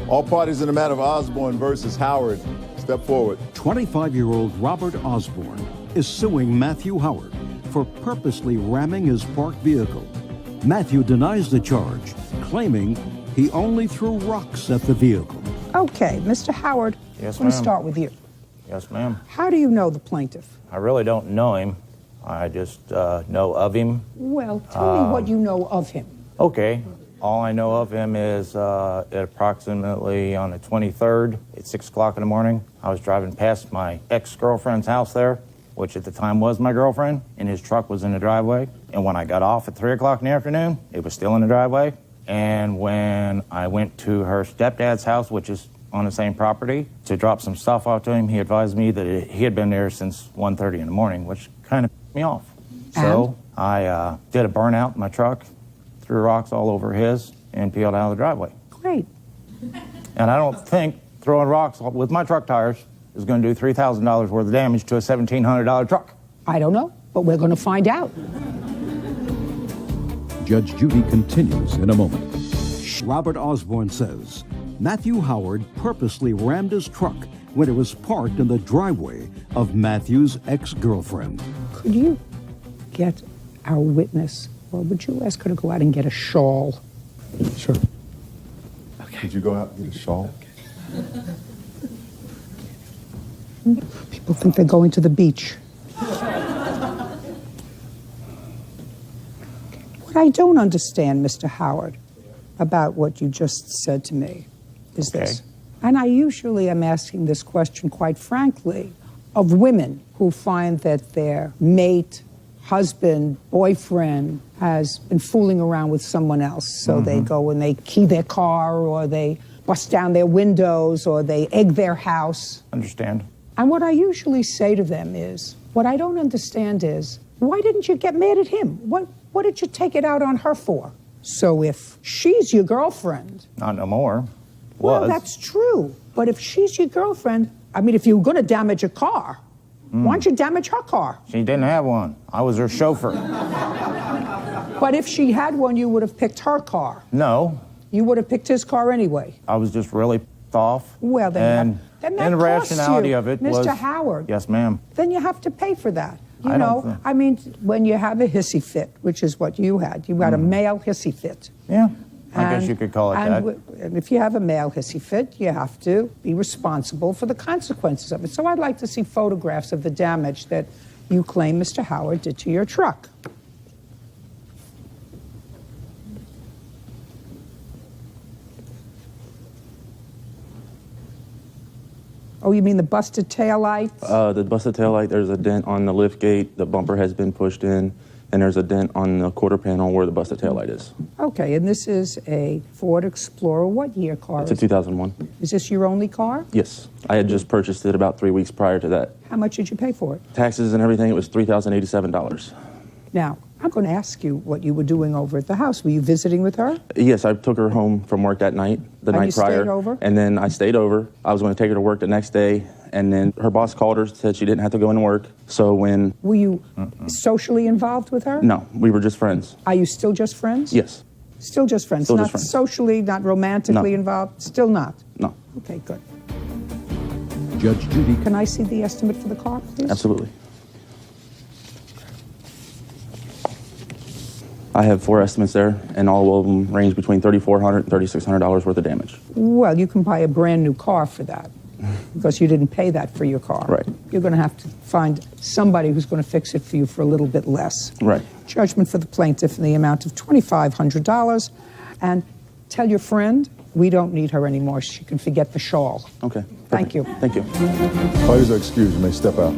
All parties in the matter of Osborne versus Howard, step forward. 25-year-old Robert Osborne is suing Matthew Howard for purposely ramming his parked vehicle. Matthew denies the charge, claiming he only threw rocks at the vehicle. Okay, Mr. Howard, Yes, I'm going to ma'am. start with you. Yes, ma'am. How do you know the plaintiff? I really don't know him. I just know of him. Well, tell me what you know of him. Okay. All I know of him is at approximately on the 23rd at 6 o'clock in the morning, I was driving past my ex-girlfriend's house there, which at the time was my girlfriend, and his truck was in the driveway. And when I got off at 3 o'clock in the afternoon, it was still in the driveway. And when I went to her stepdad's house, which is on the same property, to drop some stuff off to him, he advised me that he had been there since 1:30 in the morning, which kind of pissed me off. So I did a burnout in my truck, threw rocks all over his, and peeled out of the driveway. Great. And I don't think throwing rocks with my truck tires is going to do $3,000 worth of damage to a $1,700 truck. I don't know, but we're going to find out. Judge Judy continues in a moment. Robert Osborne says Matthew Howard purposely rammed his truck when it was parked in the driveway of Matthew's ex-girlfriend. Could you get our witness, or would you ask her to go out and get a shawl? Sure. Okay. Could you go out and get a shawl? People think they're going to the beach. What I don't understand, Mr. Howard, about what you just said to me is this. And I usually am asking this question, quite frankly, of women who find that their mate, husband, boyfriend has been fooling around with someone else. So they go and they key their car, or they bust down their windows, or they egg their house. Understand? And what I usually say to them is, what I don't understand is, why didn't you get mad at him? What did you take it out on her for? So if she's your girlfriend... Not no more. Well, that's true. But if she's your girlfriend, I mean, if you were going to damage a car, why don't you damage her car? She didn't have one. I was her chauffeur. But if she had one, you would have picked her car. No. You would have picked his car anyway. I was just really off. Well, then that and the costs rationality you, of it was... Mr. Howard. Yes, ma'am. Then you have to pay for that. You I don't know, think- I mean, when you have a hissy fit, which is what you had a male hissy fit. Yeah, I guess you could call it that. And if you have a male hissy fit, you have to be responsible for the consequences of it. So I'd like to see photographs of the damage that you claim Mr. Howard did to your truck. Oh, you mean the busted taillights? The busted taillight, there's a dent on the lift gate, the bumper has been pushed in, and there's a dent on the quarter panel where the busted taillight is. Okay, and this is a Ford Explorer. What year car It's a is it? 2001. Is this your only car? Yes. I had just purchased it about 3 weeks prior to that. How much did you pay for it? Taxes and everything, it was $3,087. Now, I'm going to ask you what you were doing over at the house. Were you visiting with her? Yes, I took her home from work that night, the And night you prior. stayed over? And then I stayed over. I was going to take her to work the next day, and then her boss called her, said she didn't have to go into work. So when... Were you socially involved with her? No, we were just friends. Are you still just friends? Yes. Still just friends? Still Not just friends. socially, not romantically No. involved? Still not? No. Okay, good. Judge Judy Can I see the estimate for the car, please? Absolutely. I have 4 estimates there, and all of them range between $3,400 and $3,600 worth of damage. Well, you can buy a brand new car for that because you didn't pay that for your car. Right. You're going to have to find somebody who's going to fix it for you for a little bit less. Right. Judgment for the plaintiff in the amount of $2,500. And tell your friend we don't need her anymore. She can forget the shawl. Okay. Thank you. Thank you. Parties are excused. You may step out.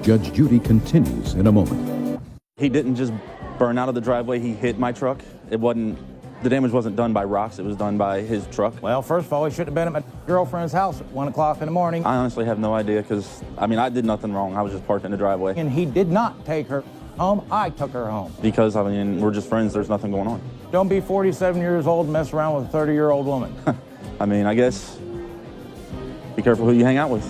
Judge Judy continues in a moment. He didn't just burn out of the driveway. He hit my truck. The damage wasn't done by rocks. It was done by his truck. Well, first of all, he shouldn't have been at my girlfriend's house at 1 o'clock in the morning. I honestly have no idea because, I mean, I did nothing wrong. I was just parked in the driveway. And he did not take her home. I took her home. Because, I mean, we're just friends. There's nothing going on. Don't be 47 years old and mess around with a 30-year-old woman. I mean, I guess be careful who you hang out with.